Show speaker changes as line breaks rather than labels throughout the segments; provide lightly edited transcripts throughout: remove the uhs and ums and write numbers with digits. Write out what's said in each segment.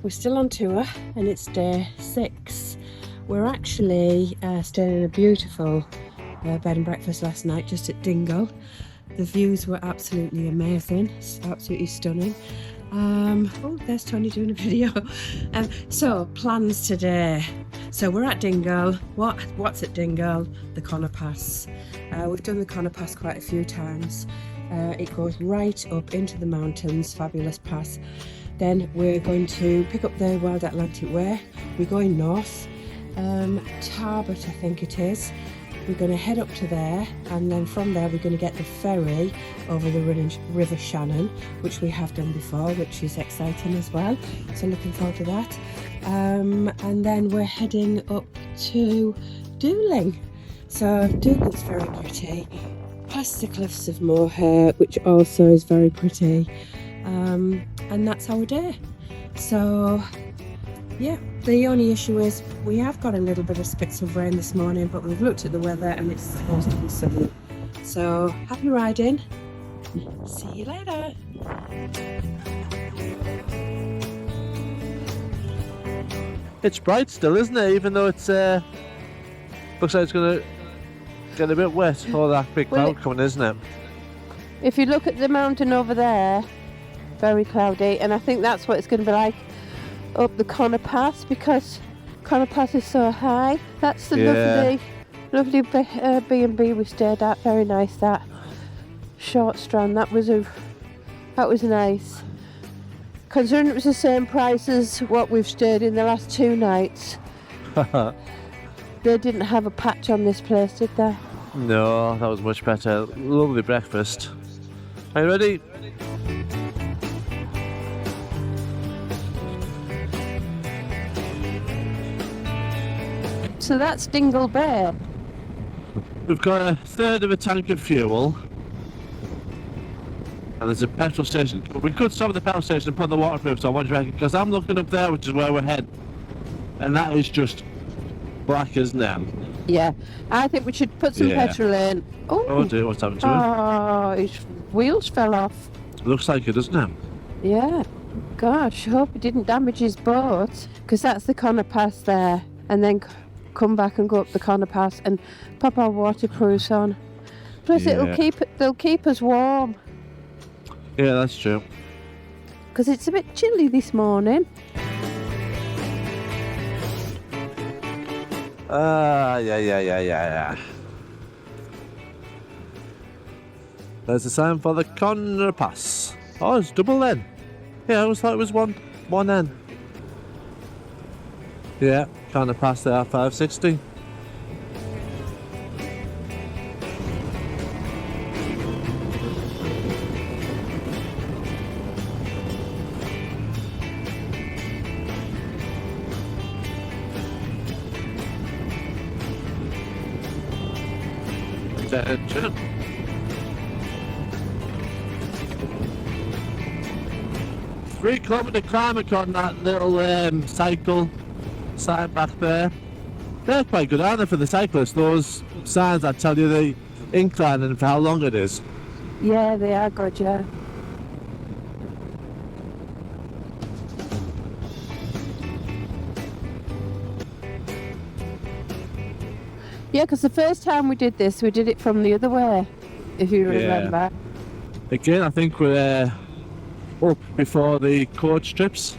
we're still on tour and it's day 6. We're actually staying in a beautiful bed and breakfast last night just at Dingle. The views were absolutely amazing, absolutely stunning. Oh, there's Tony doing a video. So plans today. So we're at Dingle. What's at Dingle? The Conor Pass. We've done the Conor Pass quite a few times. It goes right up into the mountains, fabulous pass. Then we're going to pick up the Wild Atlantic Way. We're going north, Tarbert I think it is. We're going to head up to there, and then from there we're going to get the ferry over the River Shannon, which we have done before, which is exciting as well. So looking forward to that. And then we're heading up to Dooling. So Dooling's very pretty. Past the cliffs of Moher, which also is very pretty. And that's our day. So yeah, the only issue is we have got a little bit of spits of rain this morning, but we've looked at the weather and it's supposed to be sunny. So happy riding. See you later.
It's bright still, isn't it? Even though it's looks like it's going to get a bit wet for that big cloud coming, isn't it?
If you look at the mountain over there, very cloudy, and I think that's what it's going to be like up the Conor Pass, because Conor Pass is so high. That's the lovely B and B we stayed at. Very nice, that short strand. That was nice. Considering it was the same price as what we've stayed in the last 2 nights. They didn't have a patch on this place, did they?
No, that was much better. Lovely breakfast. Are you ready?
So that's Dingle Bay.
We've got a third of a tank of fuel. And there's a petrol station. We could stop at the petrol station and put the waterproof on, what do you reckon? Because I'm looking up there, which is where we're heading. And that is just black as now.
Yeah, I think we should put some petrol in.
Oh dear, what's happened to him?
Oh, his wheels fell off.
Looks like it, doesn't it?
Yeah. Gosh, hope he didn't damage his boat. Because that's the Conor Pass there. And then come back and go up the Conor Pass and pop our waterproofs on. Plus they'll keep us warm.
Yeah, that's true.
Because it's a bit chilly this morning.
Yeah. There's a sign for the Conor Pass. Oh, it's double then. Yeah, I always thought it was one N. Yeah, Conor Pass there, 560. Attention. Three-kilometre climate on that little cycle sign back there. They're quite good, aren't they, for the cyclists? Those signs that tell you the incline and for how long it is.
Yeah, they are good, yeah. Yeah, because the first time we did this, we did it from the other way, if you remember.
Again, I think we're up before the coach trips.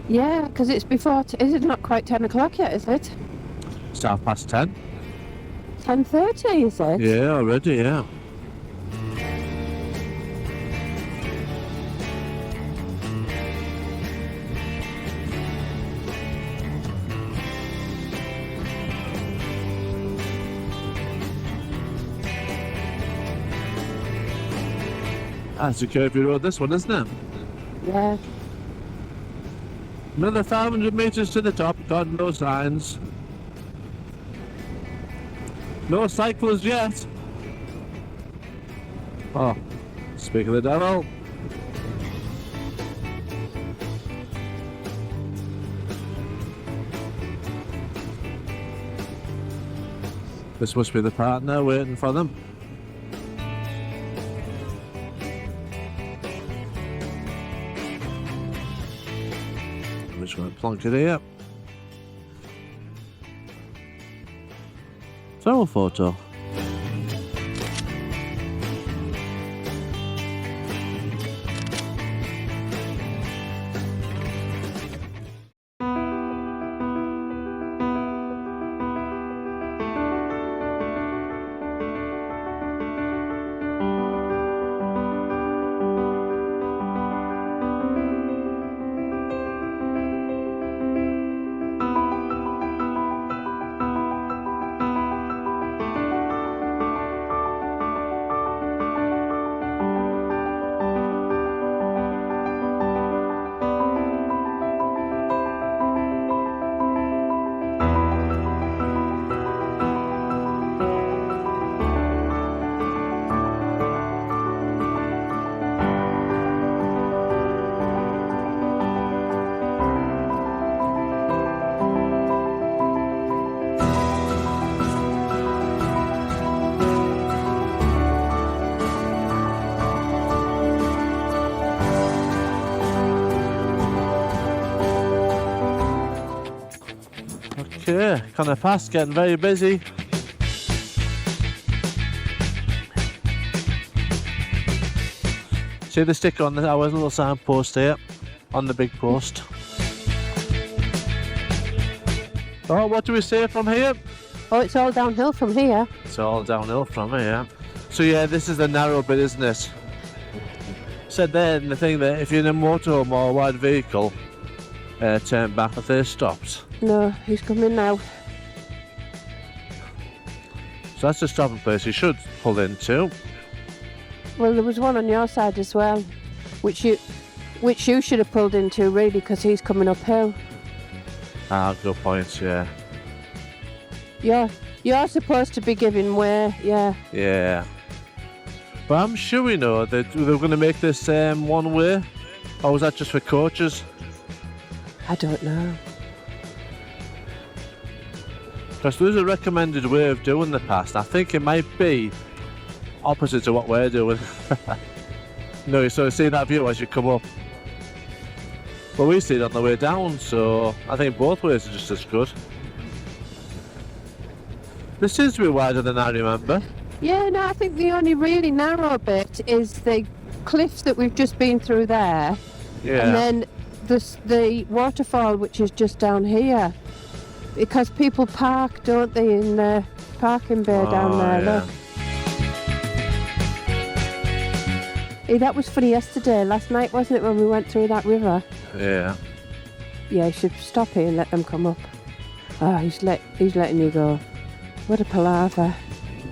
Yeah, because it's before, is it not quite 10 o'clock yet, is it?
It's 10:30.
10:30, is it?
Yeah, already, yeah. That's a curvy road, this one, isn't it?
Yeah.
Another 500 metres to the top, got no signs. No cyclists yet. Oh, speak of the devil. This must be the partner waiting for them. just going to plonk it here. Throw a photo. Okay, Conor Pass getting very busy. See the sticker on our little signpost here, on the big post. Oh, what do we say from here?
Oh, it's all downhill from here.
It's all downhill from here. So yeah, this is the narrow bit, isn't it? Said there in the thing that if you're in a motorhome or a wide vehicle, turn back if they're stopped.
No, he's coming now.
So that's the stopping place you should pull into.
Well, there was one on your side as well, which you should have pulled into really, because he's coming uphill.
Ah, good point, yeah.
You're supposed to be giving way, yeah.
Yeah. But I'm sure we know that they were going to make this one way. Or was that just for coaches?
I don't know.
Because there's a recommended way of doing the pass. I think it might be opposite to what we're doing. No, you sort of see that view as you come up. But we see it on the way down, so I think both ways are just as good. This seems to be wider than I remember.
Yeah, no, I think the only really narrow bit is the cliffs that we've just been through there.
Yeah.
And then the waterfall, which is just down here. Because people park, don't they, in the parking bay down there,
yeah.
look. Hey, that was funny yesterday, last night, wasn't it, when we went through that river?
Yeah.
Yeah, you should stop here and let them come up. Oh, he's letting you go. What a palaver.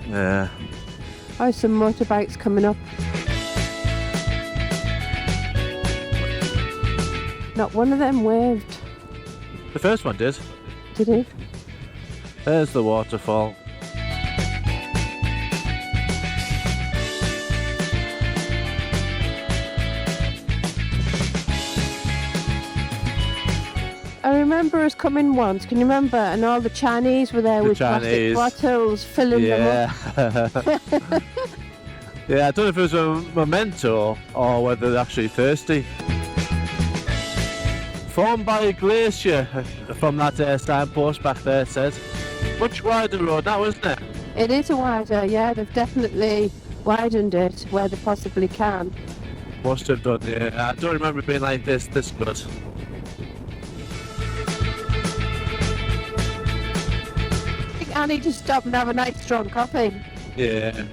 Yeah.
Oh, some motorbikes coming up. Not one of them waved.
The first one did.
Did he?
There's the waterfall.
I remember us coming once, can you remember? And all the Chinese were there with plastic bottles, filling them up.
Yeah, I don't know if it was a memento or whether they're actually thirsty. Formed by a glacier from that signpost back there, it says. Much wider road now, isn't it?
It is a wider, yeah, they've definitely widened it where they possibly can.
Must have done, yeah. I don't remember it being like this good.
I think I need to stop and have a nice strong coffee.
Yeah.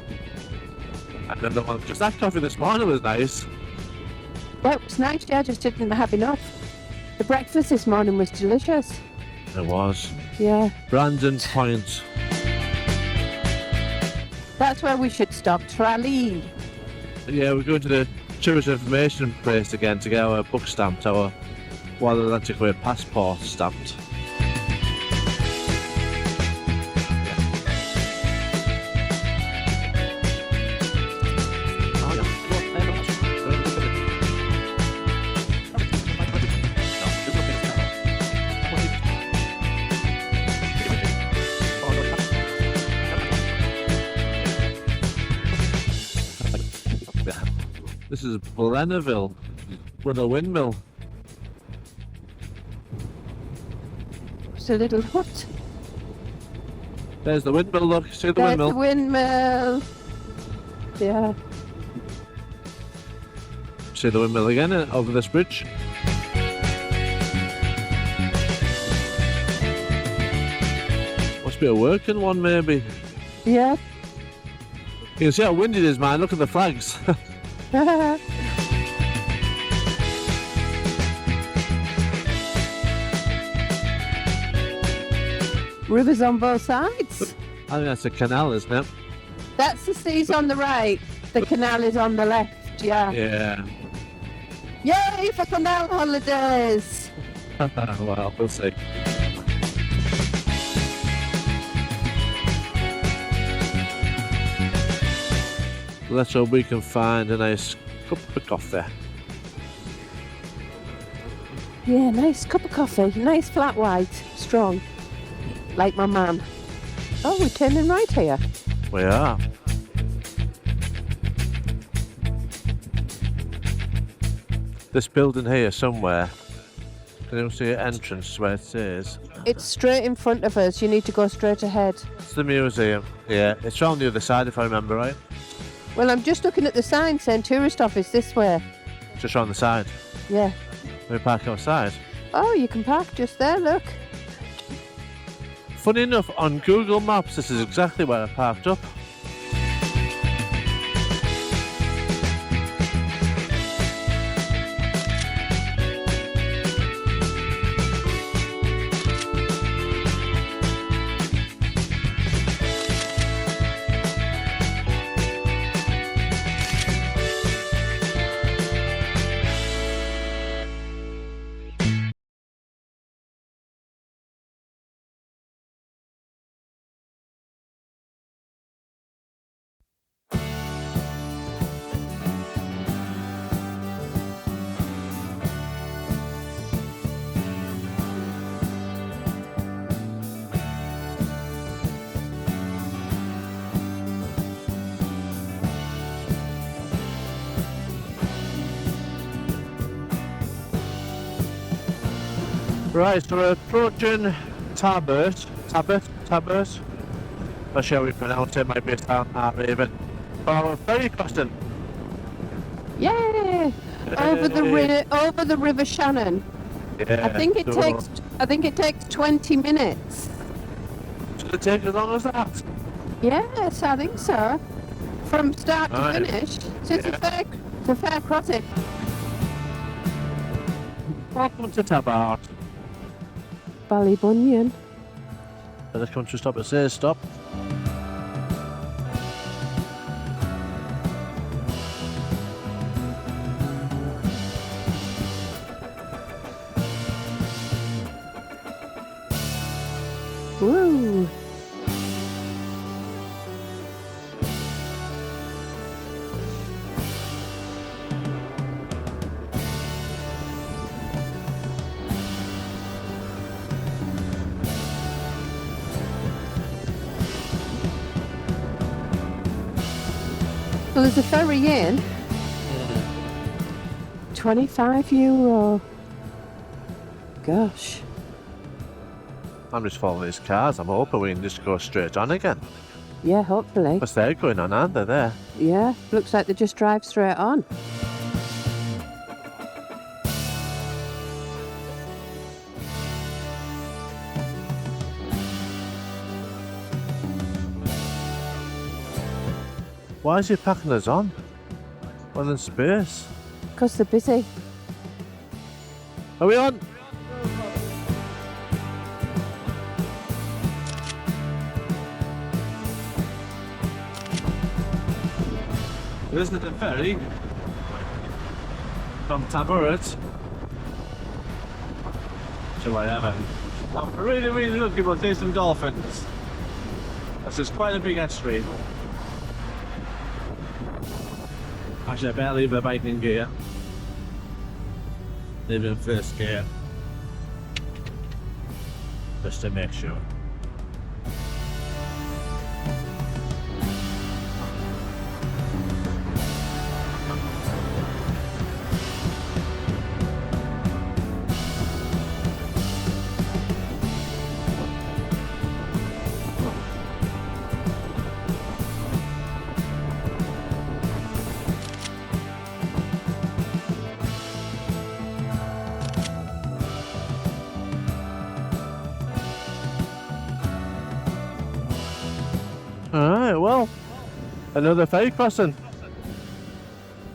And then the one, just that coffee this morning was nice.
Well, it was nice, yeah, I just didn't have enough. The breakfast this morning was delicious.
It was.
Yeah.
Brandon Point.
That's where we should stop, Tralee.
Yeah, we're going to the tourist information place again to get our book stamped, our Wild Atlantic Way passport stamped. This is Blennerville with a windmill.
just a little hut.
There's the windmill, look. See the
There's
windmill?
the windmill. Yeah.
See the windmill again over this bridge. Must be a working one, maybe.
Yeah.
You can see how windy it is, man. Look at the flags.
Rivers on both sides.
I think that's a canal, isn't it?
That's the seas on the right. The canal is on the left. Yeah.
Yeah.
Yay for canal holidays.
Well, we'll see. Let's hope we can find a nice cup of coffee.
Yeah, nice cup of coffee. Nice flat white. Strong. Like my man. Oh, we're turning right here.
We are. This building here somewhere. Can you see an entrance where it says?
It's straight in front of us. You need to go straight ahead.
It's the museum. Yeah, it's on the other side if I remember right.
Well, I'm just looking at the sign saying tourist office this way.
Just on the side.
Yeah.
We park outside.
Oh, you can park just there, look.
Funny enough, on Google Maps, this is exactly where I parked up. Right, so we're approaching Tabbert. Tabbert. Not sure how we pronounce it, might be a sound even. Oh, Ferry Crossing.
Yay! Over the River Shannon.
Yeah.
I think it takes 20 minutes.
Should it take as long as that?
Yes, I think so. From start to
Right.
finish. So it's a fair crossing.
Welcome to Tabert.
Ballyvaughan.
Better come to stop. It says stop.
Woo! So there's a ferry in. €25. Gosh.
I'm just following these cars. I'm hoping we can just go straight on again.
Yeah, hopefully.
Because they're going on, aren't they, there?
Yeah, looks like they just drive straight on.
Why is he packing us on? Well, in space.
Because they're busy.
Are we on? This is the ferry from Tabbert to wherever. I'm really, really looking to see some dolphins. This is quite a big estuary. Actually, I better leave the bike in gear. Leave it in first gear. Just to make sure. Another ferry crossing.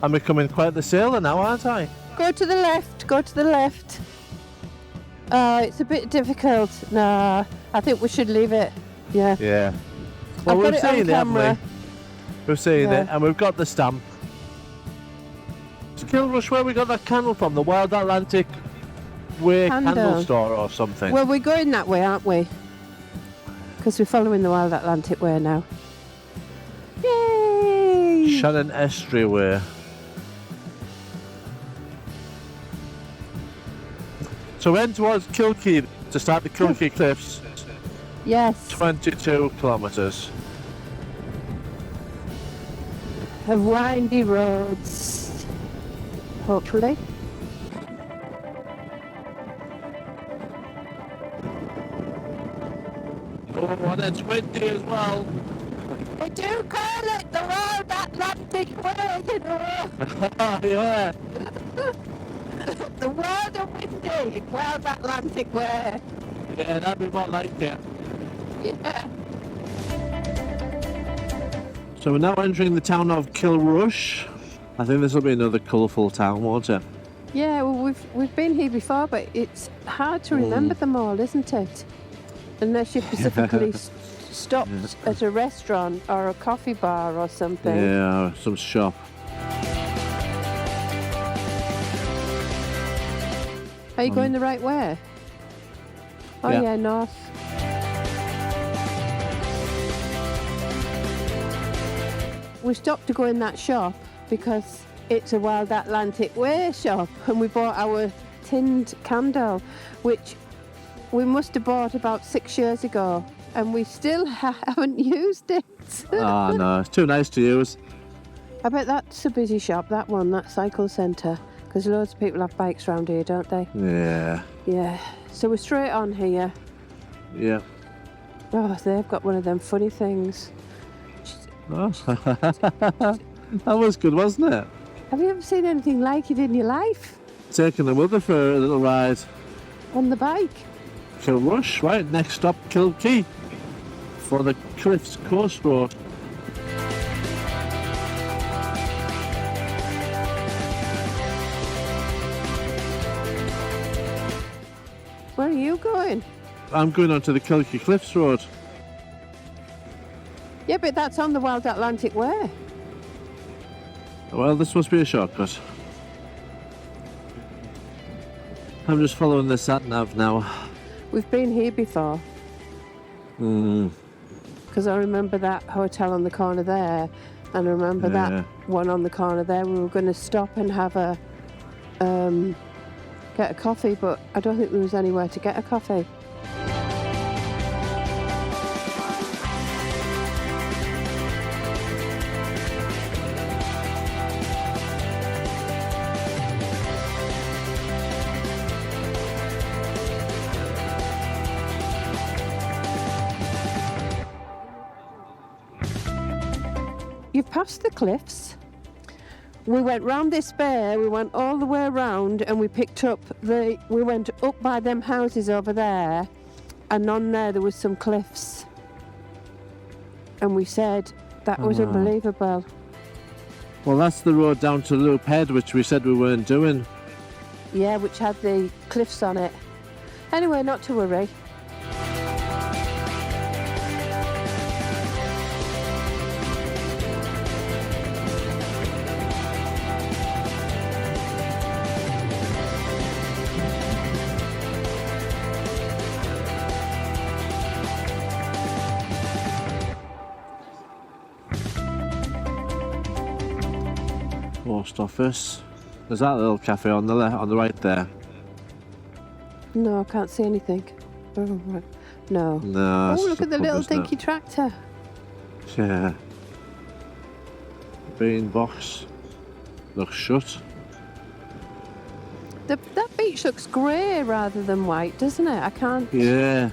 I'm becoming quite the sailor now, aren't I?
Go to the left, go to the left. It's a bit difficult. Nah, I think we should leave it. Yeah.
Yeah.
I've
Well,
got
we've
it on
seen it, haven't we?
camera.
We've seen
Yeah.
it, and we've got the stamp. It's Killrush where we got that candle from, the Wild Atlantic Way candle
Candle.
store or something.
Well, we're going that way, aren't we? Because we're following the Wild Atlantic Way now. Yay!
Shannon Estuary Way. So we're heading towards Kilkee to start the Kilkee Cliffs,
Yes.
22 kilometres.
Of windy roads. Hopefully.
Oh, and it's windy as well.
We do call it the Wild Atlantic Way, you know.
Yeah.
The wild and windy Wild Atlantic Way.
Yeah, that'd be more like it.
Yeah.
So we're now entering the town of Killrush. I think this will be another colourful town, won't it?
Yeah, well, we've been here before, but it's hard to remember them all, isn't it? Unless you specifically stopped at a restaurant or a coffee bar or something.
Yeah, some shop.
Are you going the right way? Oh
Yeah.
yeah, north. We stopped to go in that shop because it's a Wild Atlantic Way shop, and we bought our tinned candle, which we must have bought about 6 years ago, and we still haven't used it.
Oh no, it's too nice to use.
I bet that's a busy shop, that one, that cycle centre, because loads of people have bikes around here, don't they?
Yeah,
Yeah. So we're straight on here.
yeah.
Oh, they've got one of them funny things.
Oh. That was good, wasn't it?
Have you ever seen anything like it in your life?
Taking the mother for a little ride.
On the bike?
Killrush, right, next stop Kilkee for the Cliffs Coast Road.
Where are you going?
I'm going on to the Kilkee Cliffs Road.
Yeah, but that's on the Wild Atlantic Way.
Well, this must be a shortcut. I'm just following the sat-nav now.
We've been here before,
Mm,
because I remember that hotel on the corner there, and I remember
Yeah.
that one on the corner there. We were going to stop and have a get a coffee, but I don't think there was anywhere to get a coffee. You've passed the cliffs. We went round this bay, we went all the way around, and we picked up we went up by them houses over there, and on there was some cliffs. And we said, that was
Oh.
unbelievable.
well, that's the road down to Loop Head, which we said we weren't doing.
Yeah, which had the cliffs on it. Anyway, not to worry.
Post office. There's that little cafe on the on the right there.
No, I can't see anything. Oh, right. No.
No.
Oh,
it's
look
the
at the
pub,
little
isn't it?
dinky tractor.
Yeah. Bean box. Looks shut.
That beach looks grey rather than white, doesn't it? I can't...
Yeah.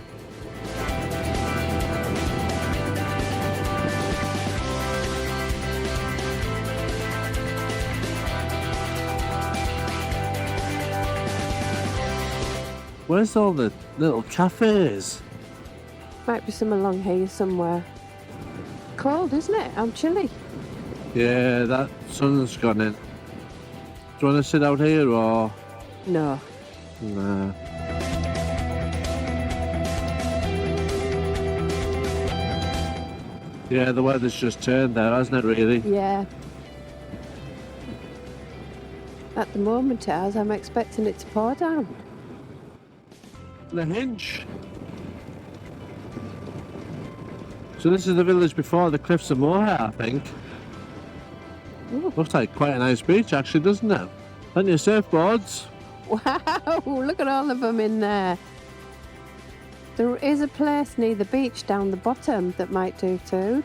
Where's all the little cafes?
Might be some along here somewhere. cold, isn't it? I'm chilly.
Yeah, that sun's gone in. Do you want to sit out here or?
No.
Nah. Yeah, the weather's just turned there, hasn't it, really?
Yeah. At the moment it has. I'm expecting it to pour down.
Lahinch. So this is the village before the cliffs of Moher, I think.
Ooh.
Looks like quite a nice beach, actually, doesn't it? Plenty of surfboards.
Wow, look at all of them in there. There is a place near the beach down the bottom that might do food.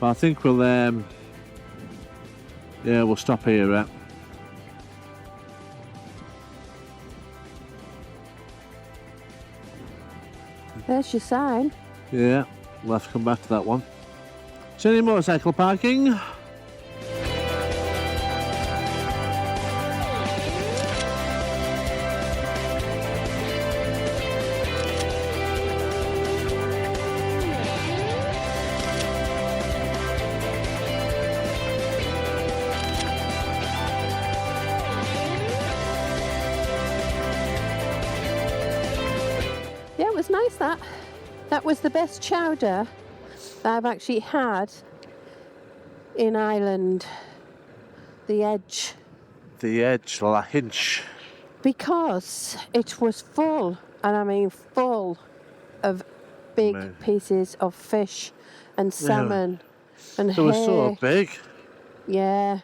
But I think we'll, yeah, we'll stop here, right?
There's your sign.
Yeah, we'll have to come back to that one. Is there any motorcycle parking?
Yeah, it was nice that. That was the best chowder that I've actually had in Ireland. The Edge.
The Edge, La-hinch.
Because it was full, and I mean full, of big
Man.
pieces of fish and salmon and
They were so
hay.
big.
Yeah.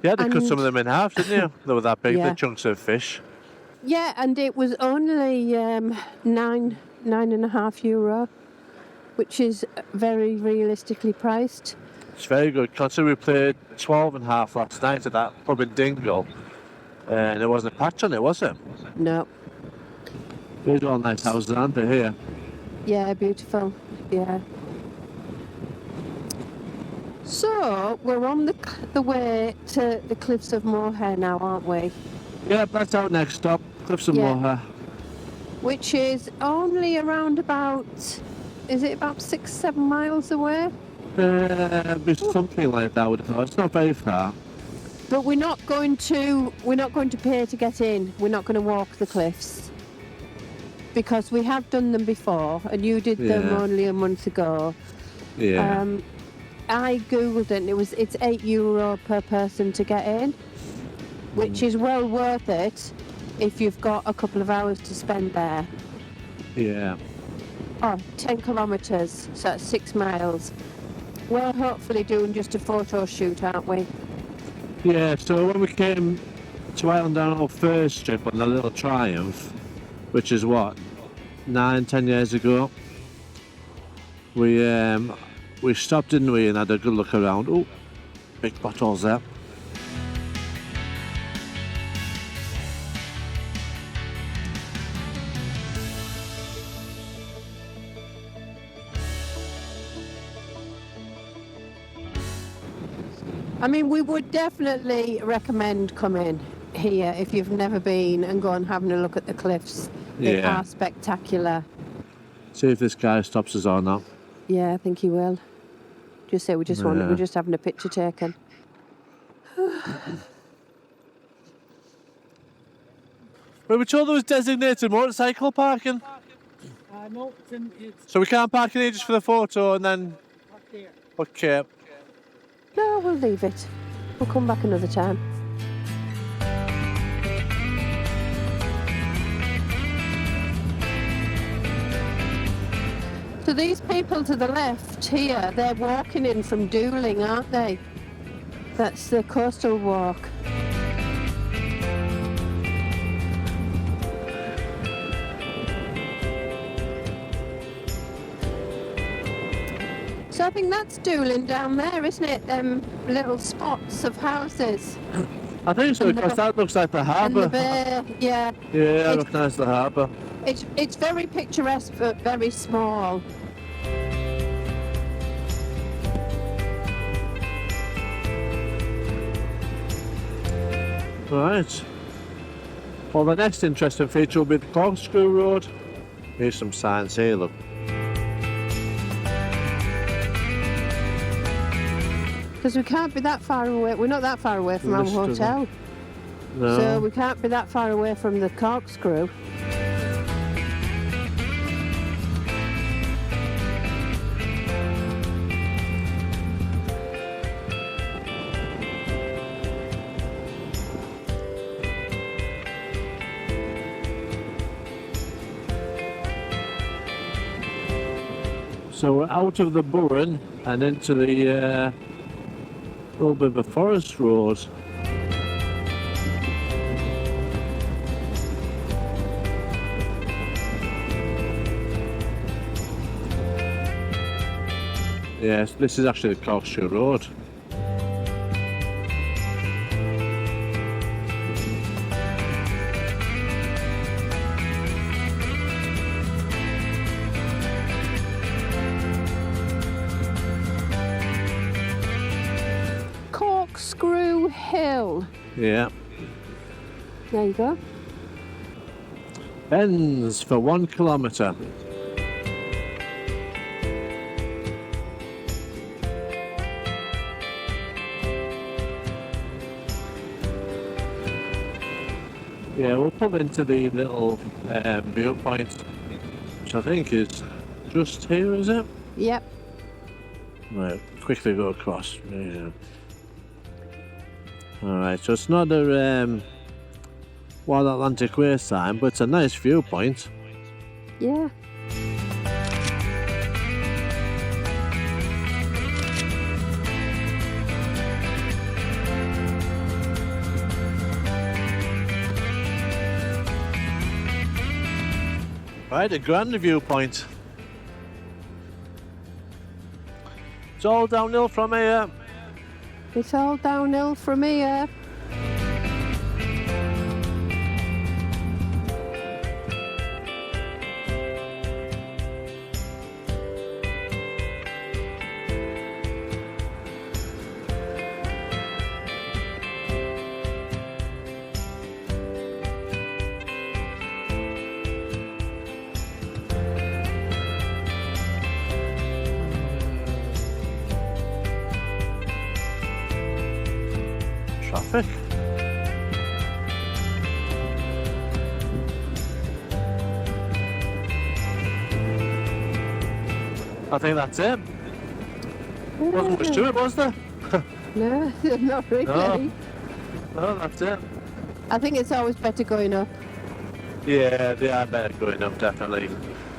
You had to cut
And-
some of them in half, didn't you? They were that big,
Yeah.
the chunks of fish.
Yeah, and it was only €9.5, which is very realistically priced.
It's very good. Considering we played 12 and a half last night at that pub in Dingle, and there wasn't a patch on it, was it?
No.
These are all nice houses, aren't they, here?
Yeah, beautiful. Yeah. So we're on the way to the cliffs of Moher now, aren't we?
Yeah, that's our next stop, Cliffs of
Yeah.
Moher.
Which is only around about, is it about 6-7 miles away?
Be something like that, I would have thought. It's not very far.
But we're not going to pay to get in. We're not going to walk the cliffs because we have done them before, and you did them
Yeah.
only a month ago.
Yeah.
I googled it, and it's €8 per person to get in, which is well worth it if you've got a couple of hours to spend there.
Yeah.
Oh, 10 kilometres, so that's 6 miles. We're hopefully doing just a photo shoot, aren't we?
Yeah, so when we came to Ireland on our first trip on the Little Triumph, which is what, 9-10 years ago, we stopped, didn't we, and had a good look around. Oh, big bottles there.
I mean, we would definitely recommend coming here if you've never been and go and having a look at the cliffs. They
Yeah.
are spectacular.
See if this guy stops us or not.
Yeah, I think he will. Just say we're
Yeah.
just having a picture taken.
Were we told there was designated motorcycle parking?
No, it's
So we can't park in here just for the photo and then...
up there.
Okay.
No, we'll leave it. We'll come back another time. So these people to the left here, they're walking in from Dooling, aren't they? That's the coastal walk. So I think that's Dooling down there, isn't it? Them little spots of houses.
I think so,
And the
because that looks like the
And the
harbour.
bay, yeah.
Yeah,
It's-
looks nice, the harbour.
It's very picturesque but very small.
Right. Well, the next interesting feature will be the Corkscrew Road. Here's some signs here, look.
Because we can't be that far away. We're not that far away from our
This
hotel.
No.
So we can't be that far away from the Corkscrew.
So we're out of the Burren and into the little bit of a forest road. Yes, this is actually the Corkscrew Road.
Corkscrew Hill.
Yeah.
There you go.
Ends for 1 kilometre. Yeah, we'll pull into the little viewpoint, which I think is just here, is it?
Yep.
Right, quickly go across. Yeah. Alright, so it's not a Wild Atlantic Way sign, but it's a nice viewpoint.
Yeah.
Right, a grand viewpoint. It's all downhill from here.
It's all downhill from here.
Traffic. I think that's it. Wasn't much to it, was there?
No, not really.
No. No, that's it.
I think it's always better going up.
Yeah, they are better going up, definitely.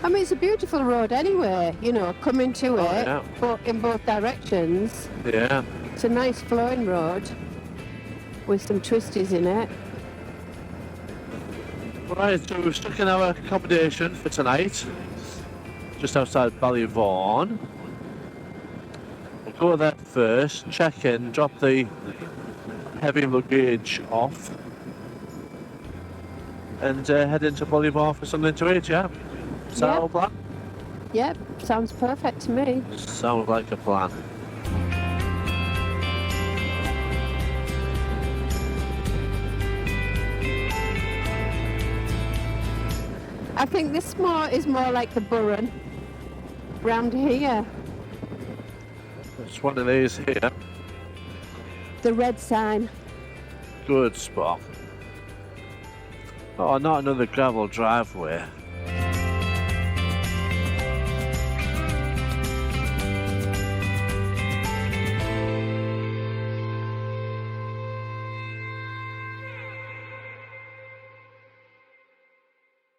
I mean, it's a beautiful road anyway, you know, coming to
Oh,
it,
yeah.
but in both directions.
Yeah.
It's a nice flowing road with some twisties in it.
Right, so we've stuck in our accommodation for tonight, just outside Ballyvaughan. We'll go there first, check in, drop the heavy luggage off, and head into Ballyvaughan for something to eat, yeah? Is that
Yeah.
our plan?
Yep, sounds perfect to me.
Sounds like a plan.
I think this is more like the Burren round here.
It's one of these here.
The red sign.
Good spot. Oh, not another gravel driveway.